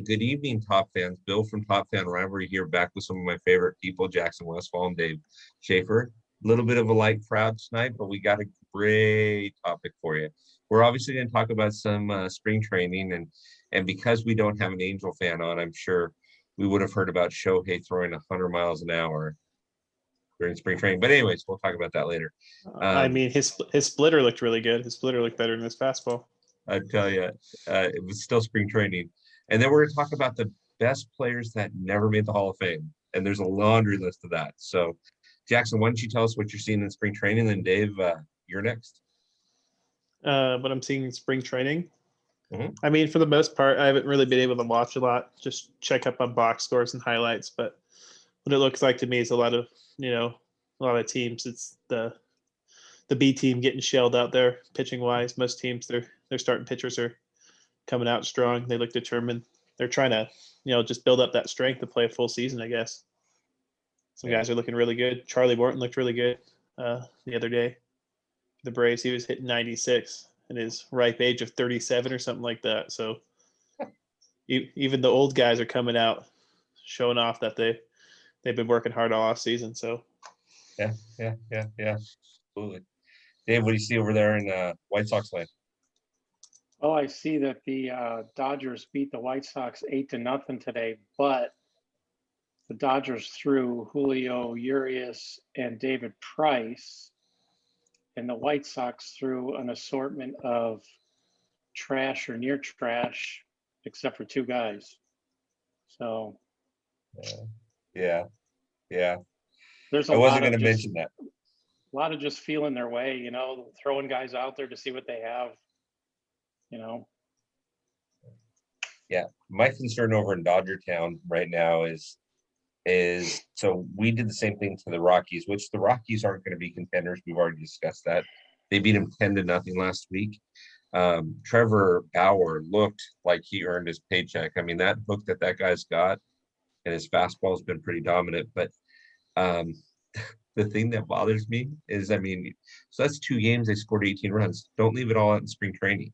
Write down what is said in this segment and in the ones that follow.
right, good evening, Top fans. Bill from Top Fan Rivalry here, back with some of my favorite people, Jackson Westfall and Dave Schaefer. A little bit of a light crowd tonight, but we got a great topic for you. We're obviously going to talk about some spring training, and because we don't have an Angel fan on, I'm sure we would have heard about Shohei throwing 100 miles an hour during spring training. But anyways, we'll talk about that later. I mean, his splitter looked really good. His splitter looked better than his fastball. I tell you, it was still spring training. And then we're going to talk about the best players that never made the Hall of Fame. And there's a laundry list of that. So, Jackson, why don't you tell us what you're seeing in spring training? Then, Dave, you're next. What I'm seeing in spring training. Mm-hmm. I mean, for the most part, I haven't really been able to watch a lot. Just check up on box scores and highlights. But what it looks like to me is a lot of teams. It's the B team getting shelled out there pitching wise. Most teams, their starting pitchers are coming out strong. They look determined. They're trying to, just build up that strength to play a full season, I guess. Some guys are looking really good. Charlie Morton looked really good the other day. The Braves, he was hitting 96 in his ripe age of 37 or something like that. So even the old guys are coming out showing off that they've been working hard all off season. So yeah, absolutely. Dave, what do you see over there in White Sox land? Oh, I see that the Dodgers beat the White Sox 8-0 today, but the Dodgers threw Julio Urias and David Price, and the White Sox threw an assortment of trash or near trash, except for two guys. So, yeah. There's I wasn't going to mention that. A lot of just feeling their way, throwing guys out there to see what they have. Yeah, my concern over in Dodger Town right now is so we did the same thing to the Rockies, which the Rockies aren't going to be contenders. We've already discussed that. They beat them 10-0 last week. Trevor Bauer looked like he earned his paycheck. I mean, that hook that guy's got, and his fastball has been pretty dominant. But the thing that bothers me is, so that's 2 games. They scored 18 runs. Don't leave it all out in spring training.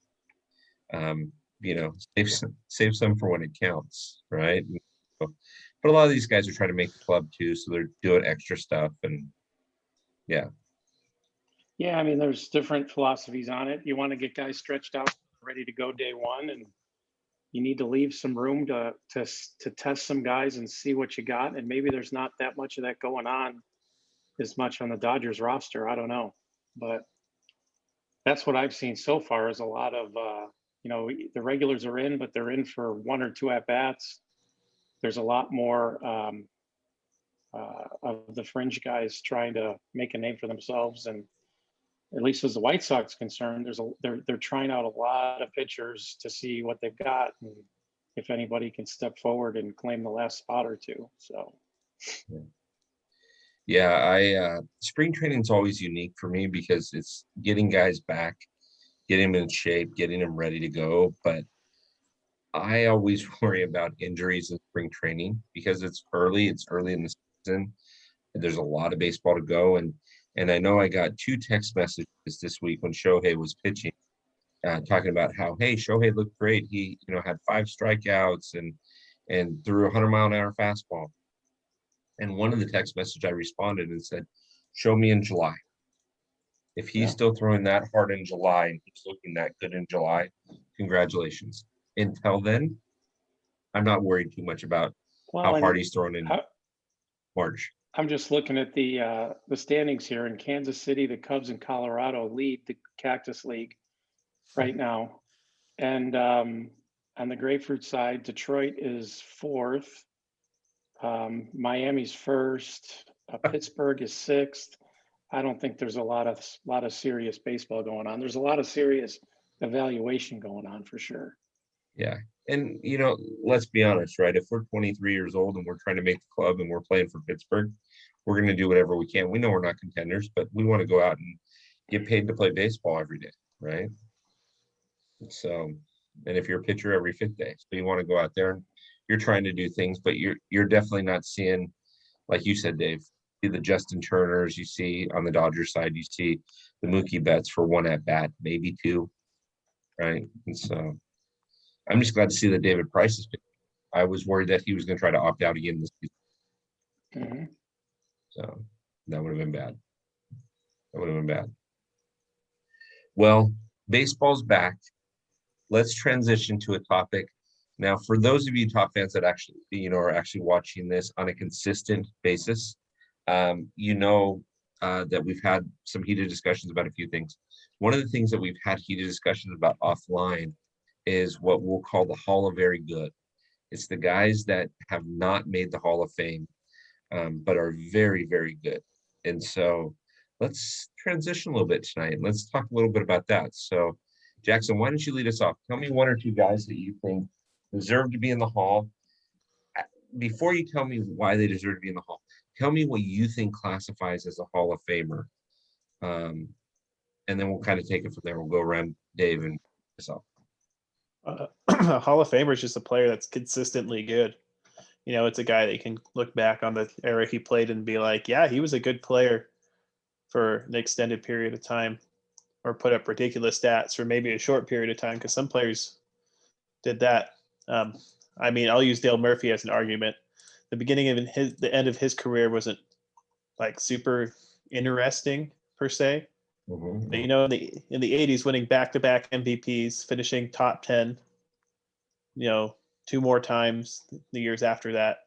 Save some for when it counts, right? But a lot of these guys are trying to make the club too, so they're doing extra stuff, and yeah. I mean, there's different philosophies on it. You want to get guys stretched out, ready to go day one, and you need to leave some room to test some guys and see what you got. And maybe there's not that much of that going on as much on the Dodgers roster. I don't know, but that's what I've seen so far is a lot of the regulars are in, but they're in for 1 or 2 at bats. There's a lot more of the fringe guys trying to make a name for themselves, and at least as the White Sox concerned, they're trying out a lot of pitchers to see what they've got and if anybody can step forward and claim the last spot or two. So, spring training is always unique for me because it's getting guys back, getting them in shape, getting them ready to go. But I always worry about injuries in spring training because it's early in the season. And there's a lot of baseball to go. And I know I got 2 text messages this week when Shohei was pitching, talking about how, hey, Shohei looked great. He, had 5 strikeouts and threw a 100-mile-an-hour fastball. And one of the text messages I responded and said, show me in July. If he's still throwing that hard in July and he's looking that good in July, congratulations. Until then, I'm not worried too much about how hard he's throwing in March. I'm just looking at the standings here in Kansas City. The Cubs and Colorado lead the Cactus League right now. And on the Grapefruit side, Detroit is 4th. Miami's 1st. Pittsburgh is 6th. I don't think there's a lot of serious baseball going on. There's a lot of serious evaluation going on for sure. Yeah. And, let's be honest, right? If we're 23 years old and we're trying to make the club and we're playing for Pittsburgh, we're going to do whatever we can. We know we're not contenders, but we want to go out and get paid to play baseball every day, right? So, and if you're a pitcher every 5th day, so you want to go out there and you're trying to do things, but you're definitely not seeing, like you said, Dave, see the Justin Turners, you see on the Dodgers side, you see the Mookie Betts for 1 at bat, maybe 2, right? And so I'm just glad to see that David Price is pitching. I was worried that he was going to try to opt out again this season. Mhm. So that would have been bad. That would have been bad. Well, baseball's back. Let's transition to a topic. Now, for those of you top fans that actually, are actually watching this on a consistent basis, that we've had some heated discussions about a few things. One of the things that we've had heated discussions about offline is what we'll call the Hall of Very Good. It's the guys that have not made the Hall of Fame, but are very, very good. And so let's transition a little bit tonight and let's talk a little bit about that. So, Jackson, why don't you lead us off? Tell me one or two guys that you think deserve to be in the Hall. Before you tell me why they deserve to be in the Hall, tell me what you think classifies as a Hall of Famer. And then we'll kind of take it from there. We'll go around Dave and myself. A Hall of Famer is just a player that's consistently good. It's a guy that you can look back on the era he played and be like, yeah, he was a good player for an extended period of time, or put up ridiculous stats for maybe a short period of time, because some players did that. I'll use Dale Murphy as an argument. The beginning of the end of his career wasn't like super interesting per se. Mm-hmm. But in the 80s, winning back-to-back MVPs, finishing top 10, 2 more times the years after that,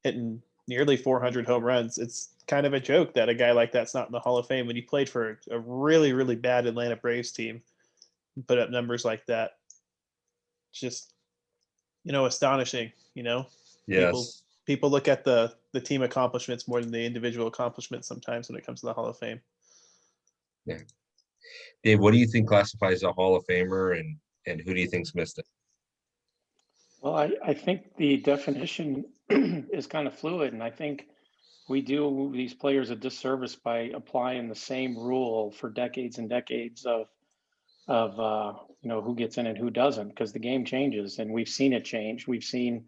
hitting nearly 400 home runs. It's kind of a joke that a guy like that's not in the Hall of Fame when he played for a really, really bad Atlanta Braves team and put up numbers like that. Just, astonishing, Yes. People look at the team accomplishments more than the individual accomplishments sometimes when it comes to the Hall of Fame. Yeah. Dave, what do you think classifies a Hall of Famer, and who do you think's missed it? Well, I think the definition is kind of fluid, and I think we do these players a disservice by applying the same rule for decades and decades of who gets in and who doesn't, because the game changes, and we've seen it change. We've seen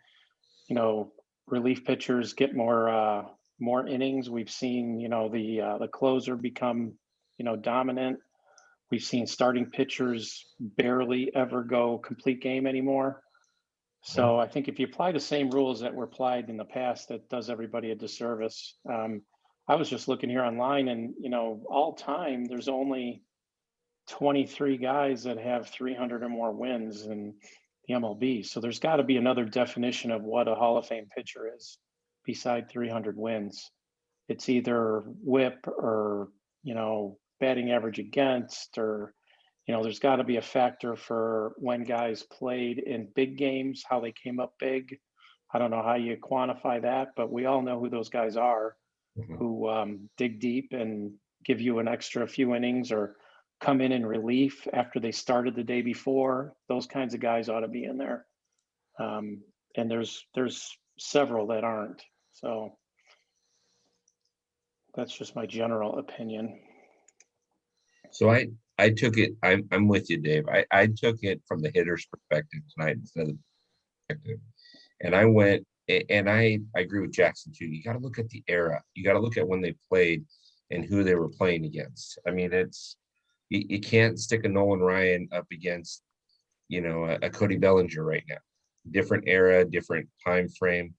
relief pitchers get more innings. We've seen the closer become dominant. We've seen starting pitchers barely ever go complete game anymore. So I think if you apply the same rules that were applied in the past, that does everybody a disservice. I was just looking here online, and all time there's only 23 guys that have 300 or more wins in the MLB. So there's got to be another definition of what a Hall of Fame pitcher is beside 300 wins. It's either WHIP or batting average against, or there's got to be a factor for when guys played in big games, how they came up big. I don't know how you quantify that, but we all know who those guys are, who dig deep and give you an extra few innings or come in relief after they started the day before. Those kinds of guys ought to be in there. And there's several that aren't. So that's just my general opinion. So I took it. I'm with you, Dave. I took it from the hitter's perspective tonight instead of the perspective, and I went, and I agree with Jackson too. You got to look at the era. You got to look at when they played and who they were playing against. I mean, you can't stick a Nolan Ryan up against a Cody Bellinger right now. Different era, different time frame.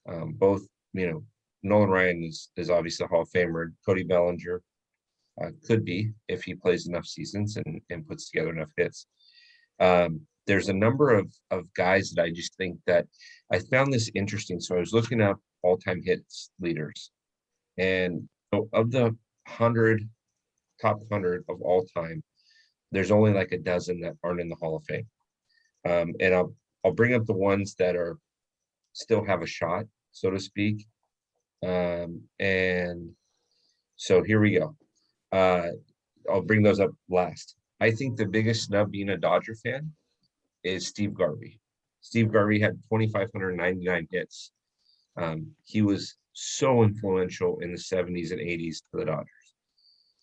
Both Nolan Ryan is obviously a Hall of Famer. Cody Bellinger could be if he plays enough seasons and puts together enough hits. There's a number of guys that I just think that I found this interesting. So I was looking up all-time hits leaders, and so of the top 100 of all time, there's only like a dozen that aren't in the Hall of Fame. And I'll bring up the ones that are still have a shot, so to speak. And so here we go. I'll bring those up last. I think the biggest snub being a Dodger fan is Steve Garvey. Steve Garvey had 2,599 hits. He was so influential in the 70s and 80s to the Dodgers.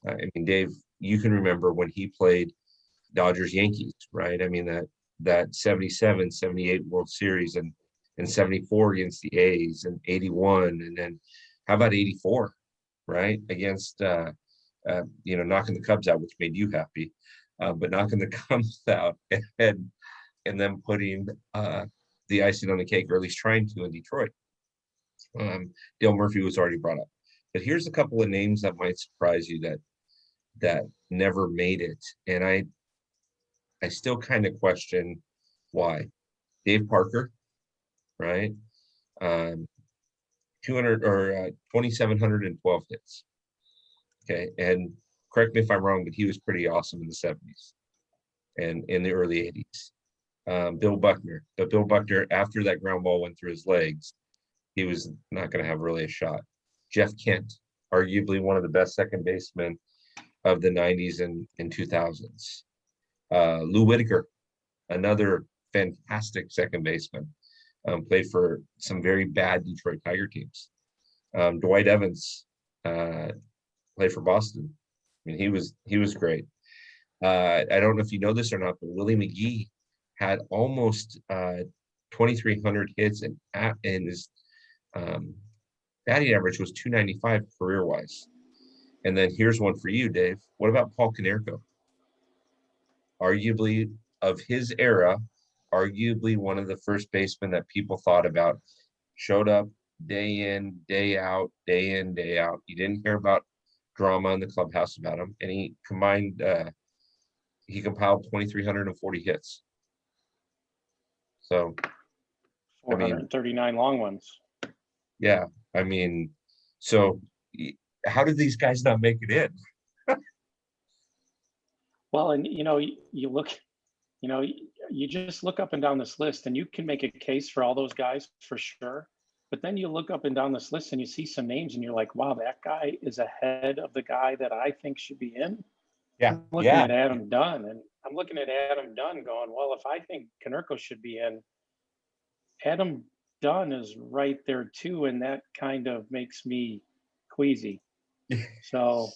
I mean, Dave, you can remember when he played Dodgers Yankees, right? I mean, that 77, 78 World Series and 74 against the A's and 81. And then how about 84, right? Against, knocking the Cubs out, which made you happy, but knocking the Cubs out and then putting the icing on the cake, or at least trying to in Detroit. Dale Murphy was already brought up, but here's a couple of names that might surprise you that never made it, and I still kind of question why. Dave Parker, right? 200 or 2,712 hits. Okay, and correct me if I'm wrong, but he was pretty awesome in the 70s and in the early 80s. Bill Buckner, but Bill Buckner, after that ground ball went through his legs, he was not going to have really a shot. Jeff Kent, arguably one of the best second basemen of the 90s and 2000s. Lou Whitaker, another fantastic second baseman, played for some very bad Detroit Tiger teams. Dwight Evans played for Boston. I mean, he was great. I don't know if you know this or not, but Willie McGee had almost 2,300 hits, and his batting average was 295 career-wise. And then here's one for you, Dave. What about Paul Konerko? Arguably, of his era, arguably one of the first basemen that people thought about. Showed up day in, day out, day in, day out. You didn't hear about drama in the clubhouse about him, and he compiled 2,340 hits. So 439 long ones. Yeah, I mean, so how did these guys not make it in? Well, and you look, you just look up and down this list, and you can make a case for all those guys for sure. But then you look up and down this list and you see some names and you're like, wow, that guy is ahead of the guy that I think should be in. Yeah. I'm looking at Adam Dunn, and I'm looking at Adam Dunn going, well, if I think Konerko should be in, Adam Dunn is right there too. And that kind of makes me queasy. So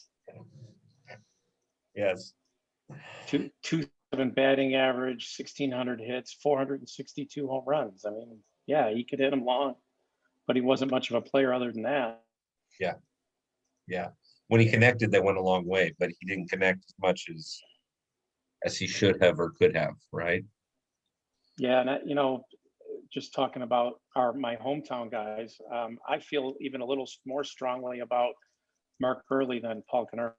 yes. 2.7 batting average, 1,600 hits, 462 home runs. I mean, yeah, he could hit them long, but he wasn't much of a player other than that. Yeah. Yeah. When he connected, that went a long way, but he didn't connect as much as he should have or could have, right? Yeah, and just talking about my hometown guys, I feel even a little more strongly about Mark Burley than Paul Konerko.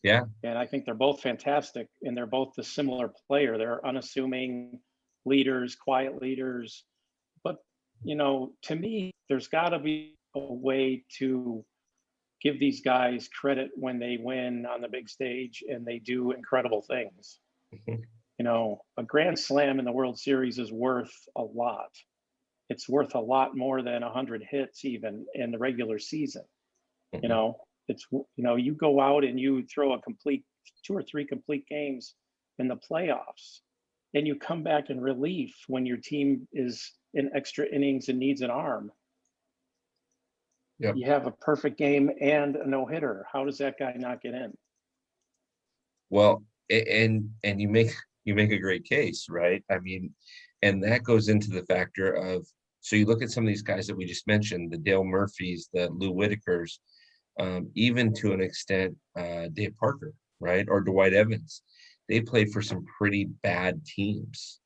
Yeah. And I think they're both fantastic, and they're both the similar player. They're unassuming leaders, quiet leaders. But, to me, there's got to be a way to give these guys credit when they win on the big stage and they do incredible things. A grand slam in the World Series is worth a lot. It's worth a lot more than 100 hits even in the regular season. It's, you go out and you throw a complete 2 or 3 complete games in the playoffs, and you come back in relief when your team is in extra innings and needs an arm. Yep. You have a perfect game and a no-hitter. How does that guy not get in? Well, and you make a great case, right? I mean, and that goes into the factor of, so you look at some of these guys that we just mentioned, the Dale Murphys, the Lou Whitakers, even to an extent, Dave Parker, right? Or Dwight Evans. They played for some pretty bad teams,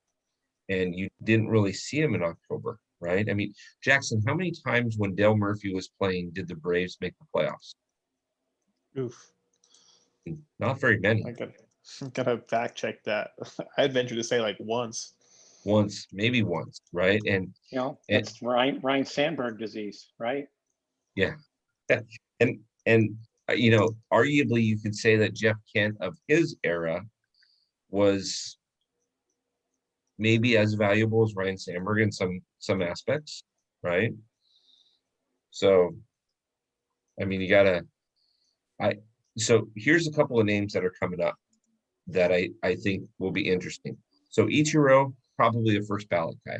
and you didn't really see them in October, right? I mean, Jackson, how many times when Dale Murphy was playing did the Braves make the playoffs? Oof. Not very many. I gotta fact check that. I'd venture to say like once. Once, maybe once, right? And it's Ryan Sandberg disease, right? Yeah. And arguably you could say that Jeff Kent of his era was maybe as valuable as Ryan Sandberg in some aspects, right? So, I mean, so here's a couple of names that are coming up that I think will be interesting. So Ichiro, probably a first ballot guy.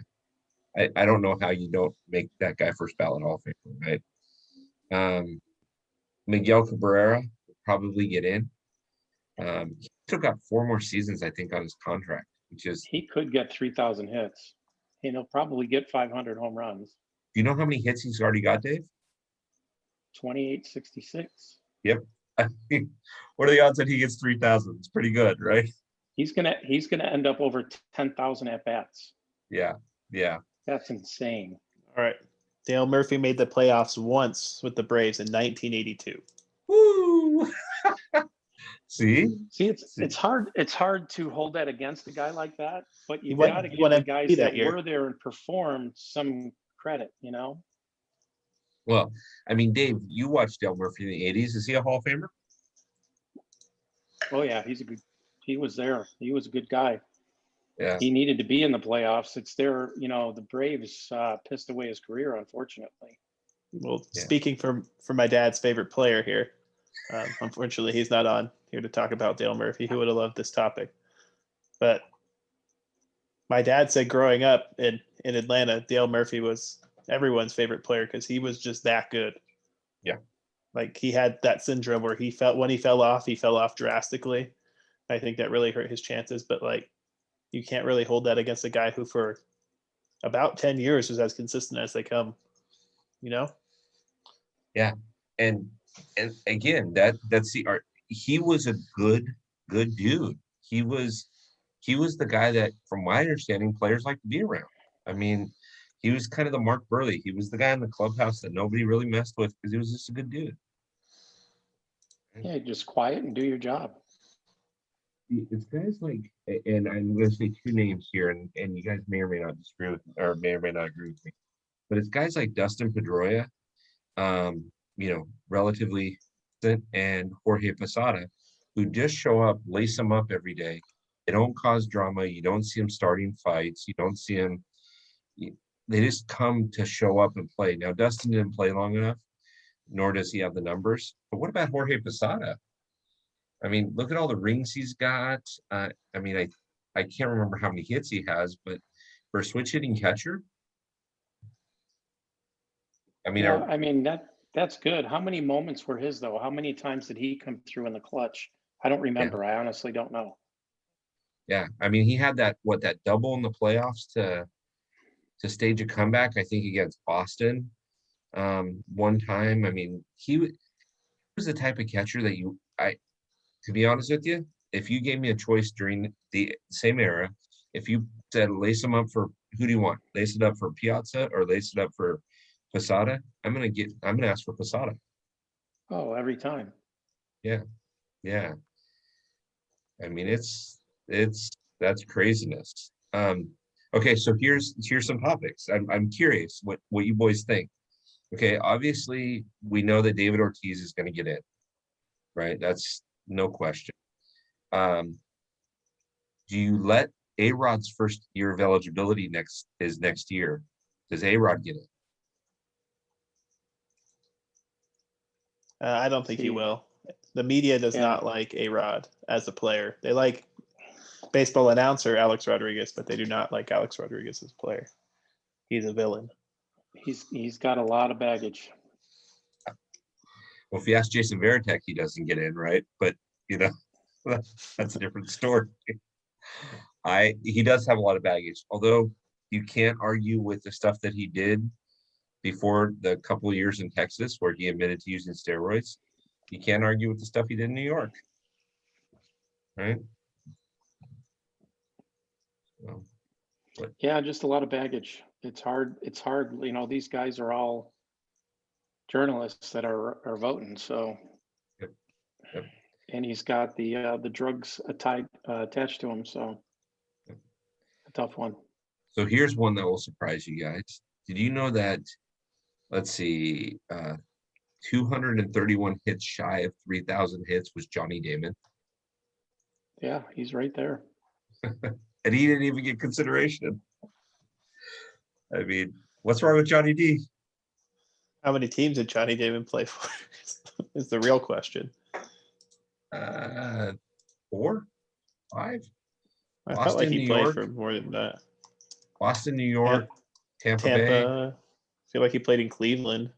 I don't know how you don't make that guy first ballot Hall of Famer, right? Miguel Cabrera will probably get in. He still got 4 more seasons, I think, on his contract, which is, he could get 3,000 hits. And he'll probably get 500 home runs. Do you know how many hits he's already got, Dave? 2,866. Yep. What are the odds that he gets 3,000? It's pretty good, right? He's gonna end up over 10,000 at bats. Yeah. That's insane. All right. Dale Murphy made the playoffs once with the Braves in 1982. Woo! See, It's hard to hold that against a guy like that, but you He won- got to he give won the MVP guys that that year. were there and performed some credit, you know? well, I mean, Dave, you watched Dale Murphy in the '80s. Is he a Hall of Famer? Oh yeah, he was there. He was a good guy. Yeah. He needed to be in the playoffs. It's there, you know, the Braves pissed away his career, unfortunately. Well, Yeah. speaking for my dad's favorite player here, unfortunately, he's not on here to talk about Dale Murphy. Who would have loved this topic? But my dad said growing up in Atlanta, Dale Murphy was everyone's favorite player because he was just that good. Yeah. Like he had that syndrome where when he fell off drastically. I think that really hurt his chances. But like, you can't really hold that against a guy who for about 10 years was as consistent as they come, you know? Yeah. And again, that's the art. He was a good dude. He was the guy that, from my understanding, players like to be around. I mean, he was kind of the Mark Burley. He was the guy in the clubhouse that nobody really messed with because he was just a good dude. Yeah, just quiet and do your job. It's guys like, and I'm going to say two names here, and you guys may or may not disagree with me, or may not agree with me, but it's guys like Dustin Pedroia, you know, relatively, and Jorge Posada, who just show up, lace them up every day. They don't cause drama. You don't see them starting fights. You don't see them. They just come to show up and play. Now, Dustin didn't play long enough, nor does he have the numbers. But what about Jorge Posada? I mean, look at all the rings he's got. I mean, I can't remember how many hits he has, but for a switch hitting catcher, I mean, Yeah, I mean that's good. How many moments were his though? How many times did he come through in the clutch? I don't remember. I honestly don't know. yeah, I mean, he had that double in the playoffs to stage a comeback, I think, against Boston one time. I mean, he was the type of catcher that to be honest with you, if you gave me a choice during the same era, if you said lace them up for, who do you want? Lace it up for Piazza or lace it up for Posada? I'm gonna ask for Posada. Oh, every time. Yeah. I mean, that's craziness. Okay, so here's some topics. I'm curious what you boys think. Okay, obviously we know that David Ortiz is going to get in, right? That's no question. Do you let A-Rod's first year of eligibility next year? Does A-Rod get it? I don't think he will. The media does Yeah. not like A-Rod as a player. They like baseball announcer Alex Rodriguez, but they do not like Alex Rodriguez as a player. He's a villain. He's got a lot of baggage. Well, if you ask Jason Varitek, he doesn't get in, right? But you know, that's a different story. He does have a lot of baggage, although you can't argue with the stuff that he did before the couple of years in Texas where he admitted to using steroids. You can't argue with the stuff he did in New York, right? So, Yeah, just a lot of baggage. It's hard. You know, these guys are all journalists that are voting. So, Yep. And he's got the drugs attached to him. So, a tough one. So here's one that will surprise you guys. Did you know that, let's see, 231 hits shy of 3,000 hits was Johnny Damon? Yeah, he's right there. And he didn't even get consideration. I mean, what's wrong with Johnny D? How many teams did Johnny Damon play for? Is the real question. 4, 5. I Boston, felt like he New played York. for more than that. Boston, New York, Tampa Bay. I feel like he played in Cleveland.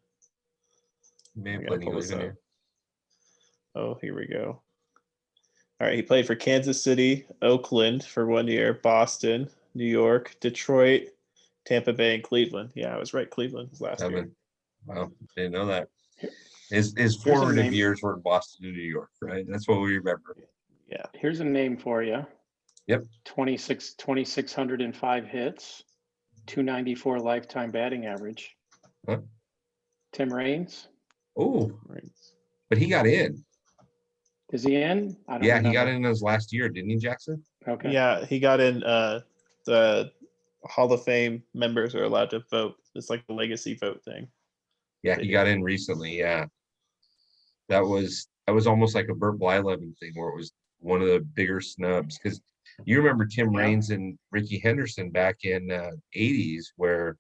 Maybe I gotta played pull this in up. here. Oh, here we go. All right, he played for Kansas City, Oakland for 1 year, Boston, New York, Detroit, Tampa Bay, and Cleveland. Yeah, I was right. Cleveland was last year. Wow, didn't know that. His Here's a formative name. years were in Boston and New York, right? That's what we remember. Yeah. Here's a name for you. Yep. 2,605 hits. .294 lifetime batting average. Huh? Tim Raines. Oh, Right. but he got in. Is he in? I don't Yeah, remember. he got in his last year, didn't he, Jackson? Okay. Yeah, he got in. The Hall of Fame members are allowed to vote. It's like a legacy vote thing. Yeah, They he do. got in recently. Yeah, that was almost like a Burt Blyleven thing where it was one of the bigger snubs because you remember Tim Yeah. Raines and Ricky Henderson back in '80s, where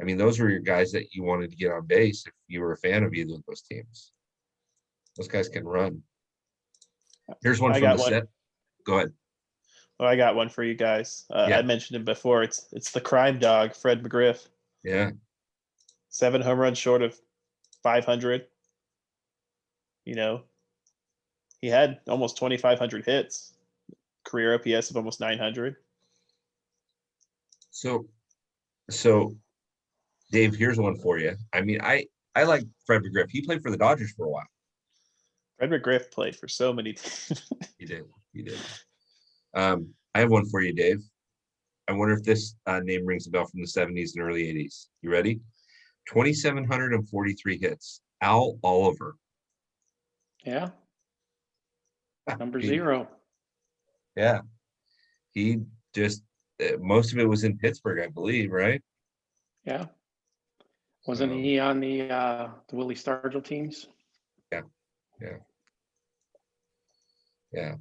I mean those were your guys that you wanted to get on base if you were a fan of either of those teams. Those guys can run. Here's one I from got the one. set. Go ahead. Oh, I got one for you guys. Yeah. I mentioned him before. It's the crime dog, Fred McGriff. Yeah, 7 home runs short of 500. You know, he had almost 2,500 hits. Career OPS of almost 900. so Dave, here's one for you. I mean, I like Fred McGriff. He played for the Dodgers for a while. Fred McGriff played for so many teams. He did. I have one for you, Dave. I wonder if this name rings a bell from the 70s and early 80s. You ready? 2,743 hits. Al Oliver. Yeah. Number He- 0. Yeah. He just, most of it was in Pittsburgh, I believe, right? Yeah. Wasn't he on the Willie Stargell teams? Yeah.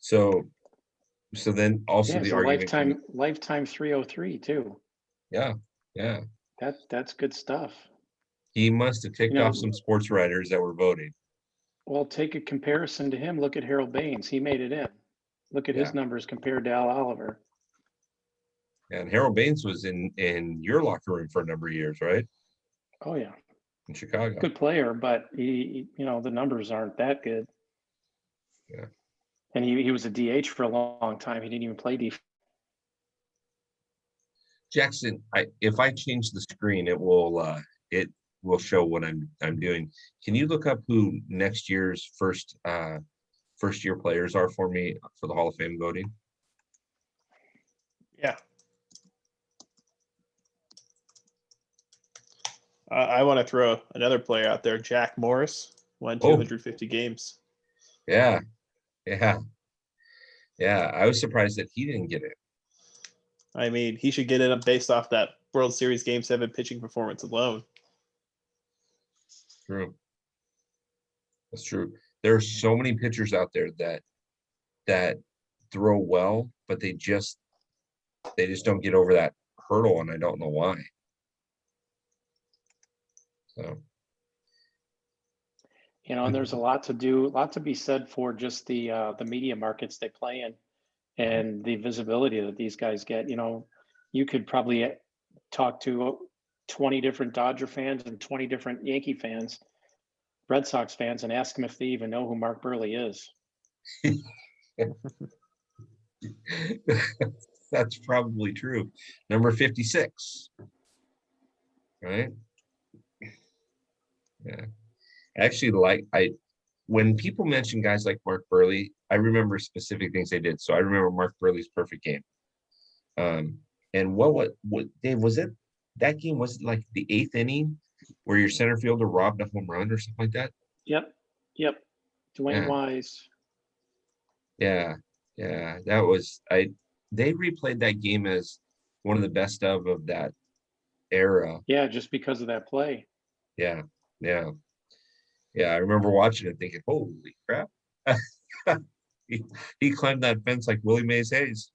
So then also Yeah, the it's a argument. lifetime 303 too. Yeah. That's good stuff. He must have ticked You know, off some sports writers that were voting. Well, take a comparison to him. Look at Harold Baines. He made it in. Look at Yeah. his numbers compared to Al Oliver. And Harold Baines was in your locker room for a number of years, right? Oh yeah, In Chicago. good player, but he the numbers aren't that good. Yeah. And he was a DH for a long time. He didn't even play defense. Jackson, if I change the screen, it will show what I'm doing. Can you look up who next year's first year players are for me for the Hall of Fame voting? Yeah. I want to throw another player out there. Jack Morris won 250 games. Yeah. I was surprised that he didn't get it. I mean, he should get it based off that World Series Game 7 pitching performance alone. True. That's true. There are so many pitchers out there that throw well, but they just don't get over that hurdle, and I don't know why. So, And there's a lot to be said for just the media markets they play in and the visibility that these guys get. You could probably talk to 20 different Dodger fans and 20 different Yankee fans, Red Sox fans, and ask them if they even know who Mark Burley is. that's probably true. Number 56, right? Yeah. Actually, when people mention guys like Mark Burley, I remember specific things they did. So I remember Mark Burley's perfect game. And what Dave, was it that game? Was it like the 8th inning where your center fielder robbed a home run or something like that? Yep. Dwayne Wise. Yeah. That was they replayed that game as one of the best of that era. Yeah, just because of that play. Yeah. I remember watching it thinking, holy crap. he climbed that fence like Willie Mays Hayes.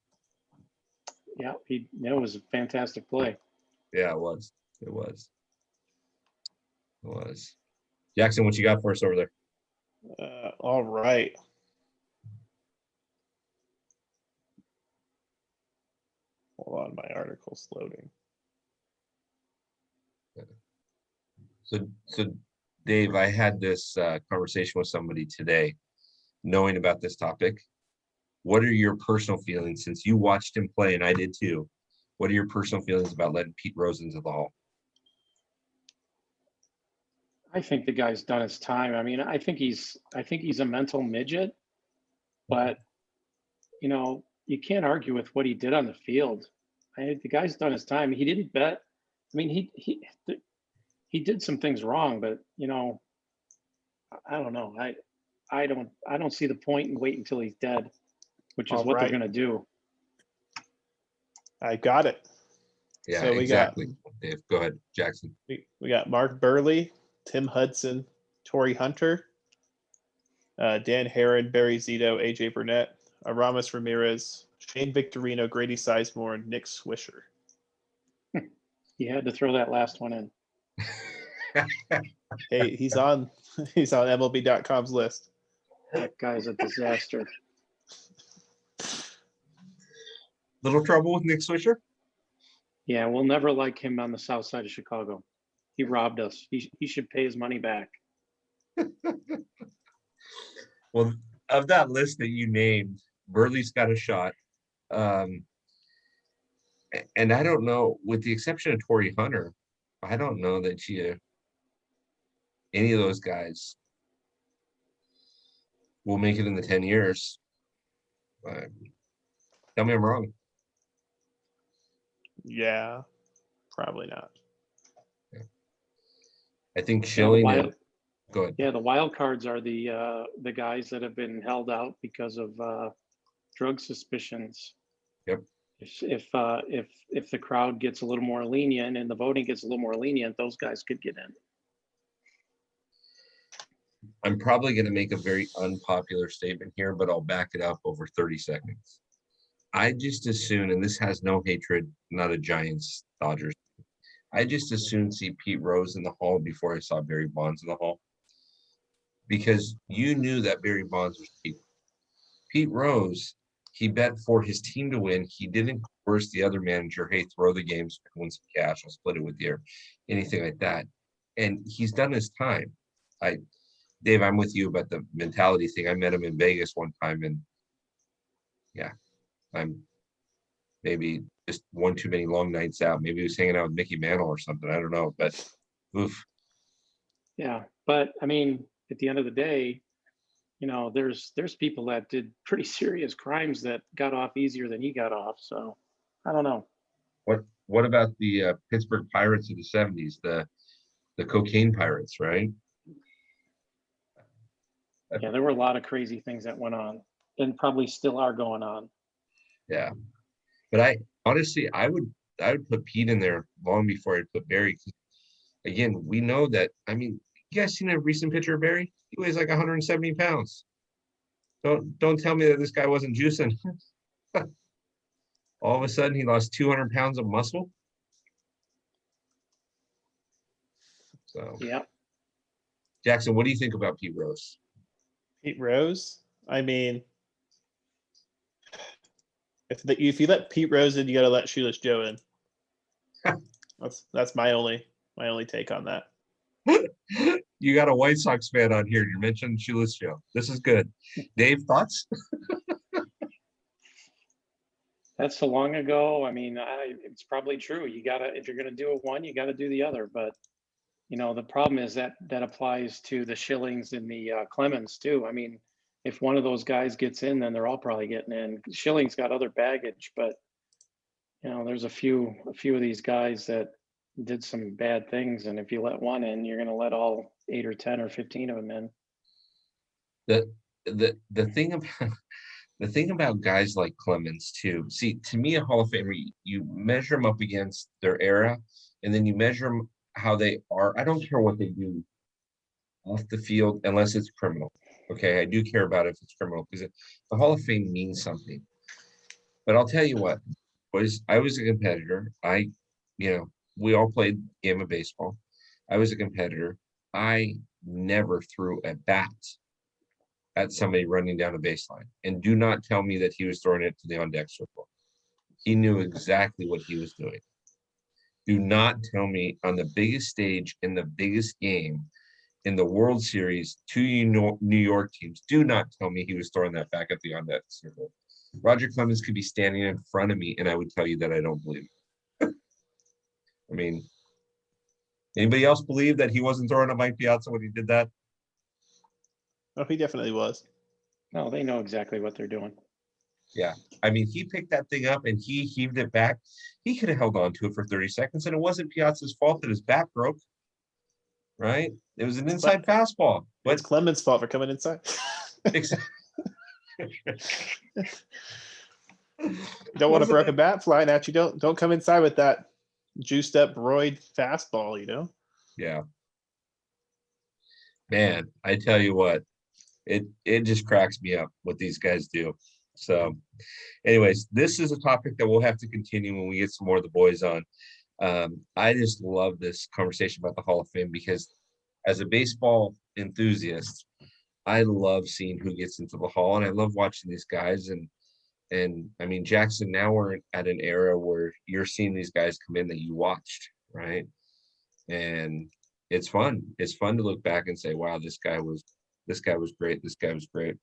Yeah, it was a fantastic play. Yeah, it was. Jackson, what you got for us over there? All right. Hold on, my article's loading. So Dave, I had this conversation with somebody today, knowing about this topic. What are your personal feelings, since you watched him play and I did too? What are your personal feelings about letting Pete Rose into the Hall? I think the guy's done his time. I mean, I think he's a mental midget, but you can't argue with what he did on the field. The guy's done his time. He didn't bet. I mean, he did some things wrong, but I don't know. I don't see the point in waiting until he's dead, which is All what they're right. gonna do. I got it. Yeah, So we exactly. Dave, go ahead, Jackson. We got Mark Burley, Tim Hudson, Torrey Hunter, Dan Herron, Barry Zito, AJ Burnett, Aramis Ramirez, Shane Victorino, Grady Sizemore, and Nick Swisher. You had to throw that last one in. Hey, he's on MLB.com's list. That guy's a disaster. Little trouble with Nick Swisher? Yeah, we'll never like him on the south side of Chicago. He robbed us. He should pay his money back. Well, of that list that you named, Burley's got a shot. And I don't know, with the exception of Torrey Hunter, I don't know that any of those guys will make it in the 10 years. Tell me I'm wrong. Yeah, probably not. I think Schilling. Go ahead. Yeah, the wild cards are the guys that have been held out because of drug suspicions. Yep. If the crowd gets a little more lenient and the voting gets a little more lenient, those guys could get in. I'm probably going to make a very unpopular statement here, but I'll back it up over 30 seconds. I just assume, and this has no hatred, not a Giants Dodgers. I just assumed see Pete Rose in the Hall before I saw Barry Bonds in the Hall. Because you knew that Barry Bonds was cheap. Pete Rose, he bet for his team to win. He didn't coerce the other manager, hey, throw the games, win some cash, I'll split it with you, or anything like that. And he's done his time. Dave, I'm with you about the mentality thing. I met him in Vegas one time, and yeah, I'm maybe just one too many long nights out. Maybe he was hanging out with Mickey Mantle or something. I don't know, but oof. Yeah, but I mean, at the end of the day, there's people that did pretty serious crimes that got off easier than he got off. So I don't know. What about the Pittsburgh Pirates of the 70s, the cocaine pirates, right? Yeah, there were a lot of crazy things that went on and probably still are going on. Yeah. But I honestly, I would put Pete in there long before I'd put Barry. Again, we know that, I mean, you guys seen a recent picture of Barry? He weighs like 170 pounds. Don't tell me that this guy wasn't juicing. All of a sudden he lost 200 pounds of muscle. So yeah. Jackson, what do you think about Pete Rose? Pete Rose? I mean, if you let Pete Rose in, you got to let Shoeless Joe in. That's my only take on that. You got a White Sox fan on here. You mentioned Shoeless Joe. This is good. Dave, thoughts? That's so long ago. I mean, it's probably true. If you're gonna do one, you got to do the other. But the problem is that applies to the Schillings and the Clemens too. I mean, if one of those guys gets in, then they're all probably getting in. Schilling's got other baggage, but there's a few of these guys that did some bad things, and if you let one in, you're going to let all 8 or 10 or 15 of them in. The thing about guys like Clemens too. See, to me, a Hall of Famer, you measure them up against their era, and then you measure them how they are. I don't care what they do off the field unless it's criminal. Okay, I do care about it if it's criminal because the Hall of Fame means something. But I'll tell you what, I was a competitor. We all played a game of baseball. I was a competitor. I never threw a bat at somebody running down a baseline. And do not tell me that he was throwing it to the on-deck circle. He knew exactly what he was doing. Do not tell me on the biggest stage in the biggest game in the World Series, 2 New York teams, do not tell me he was throwing that back at the on-deck circle. Roger Clemens could be standing in front of me, and I would tell you that I don't believe him. I mean, anybody else believe that he wasn't throwing at Mike Piazza when he did that? Oh, he definitely was. No, they know exactly what they're doing. Yeah. I mean, he picked that thing up and he heaved it back. He could have held on to it for 30 seconds, and it wasn't Piazza's fault that his back broke. Right? It was an inside fastball. But It's Clement's fault for coming inside. Don't want a broken bat flying at you. Don't come inside with that juiced up roid fastball, you know? Yeah. Man, I tell you what, it just cracks me up what these guys do. So anyways, this is a topic that we'll have to continue when we get some more of the boys on. I just love this conversation about the Hall of Fame because as a baseball enthusiast, I love seeing who gets into the Hall, and I love watching these guys. And I mean, Jackson, now we're at an era where you're seeing these guys come in that you watched, right? And it's fun. It's fun to look back and say, wow, this guy was great. This guy was great.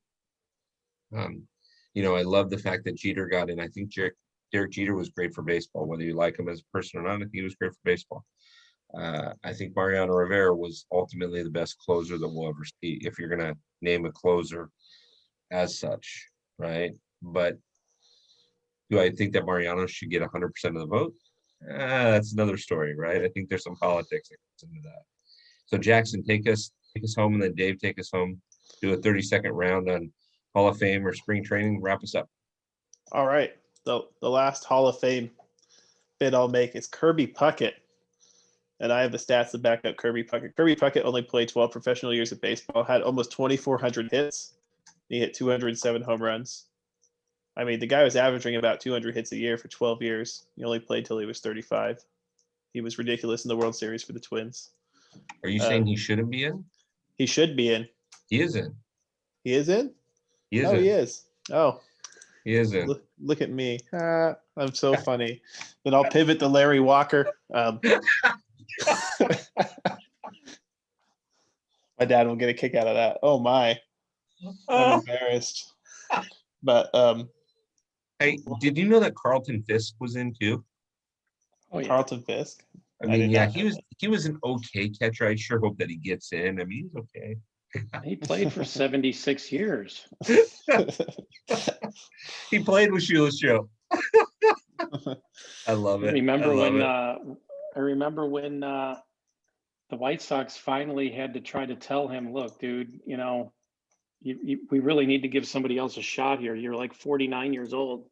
You know, I love the fact that Jeter got in. I think Derek Jeter was great for baseball, whether you like him as a person or not. I think he was great for baseball. I think Mariano Rivera was ultimately the best closer that we'll ever see, if you're going to name a closer as such, right? But do I think that Mariano should get 100% of the vote? That's another story, right? I think there's some politics that comes into that. So Jackson, take us home, and then Dave, take us home. Do a 30-second round on Hall of Fame or spring training. Wrap us up. All right. The last Hall of Fame bid I'll make is Kirby Puckett. And I have the stats to back up Kirby Puckett. Kirby Puckett only played 12 professional years of baseball, had almost 2,400 hits. He hit 207 home runs. I mean, the guy was averaging about 200 hits a year for 12 years. He only played till he was 35. He was ridiculous in the World Series for the Twins. Are you saying he shouldn't be in? He should be in. He is in. He is in? He is Oh, in. he is. Oh. He is in. Look at me. I'm so funny. Then I'll pivot to Larry Walker. My dad will get a kick out of that. Oh my. I'm embarrassed. But hey, did you know that Carlton Fisk was in too? Oh yeah. Carlton Fisk. I mean, yeah, he was an okay catcher. I sure hope that he gets in. I mean, he's okay. He played for 76 years. He played with Sheila Show. I love it. I remember when the White Sox finally had to try to tell him, look, dude, you know, we really need to give somebody else a shot here. You're like 49 years old.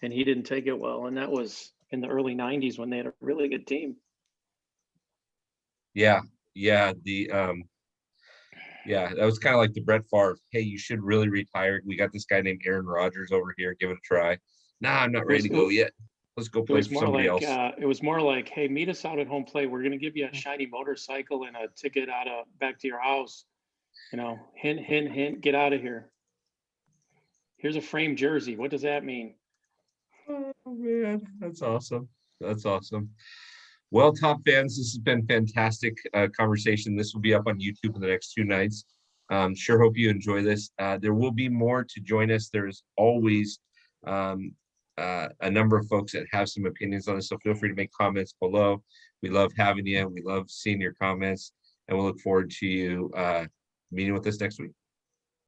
And he didn't take it well. And that was in the early 90s when they had a really good team. Yeah. Yeah. Yeah, that was kind of like the Brett Favre. Hey, you should really retire. We got this guy named Aaron Rodgers over here. Give it a try. Nah, I'm not ready to go yet. Let's go play for somebody else. It was more like, hey, meet us out at home plate. We're going to give you a shiny motorcycle and a ticket back to your house. You know, hint, hint, hint, get out of here. Here's a framed jersey. What does that mean? Oh, man, that's awesome. That's awesome. Well, Top fans, this has been fantastic conversation. This will be up on YouTube in the next 2 nights. Sure hope you enjoy this. There will be more to join us. There's always a number of folks that have some opinions on this, so feel free to make comments below. We love having you. We love seeing your comments, and we'll look forward to you meeting with us next week.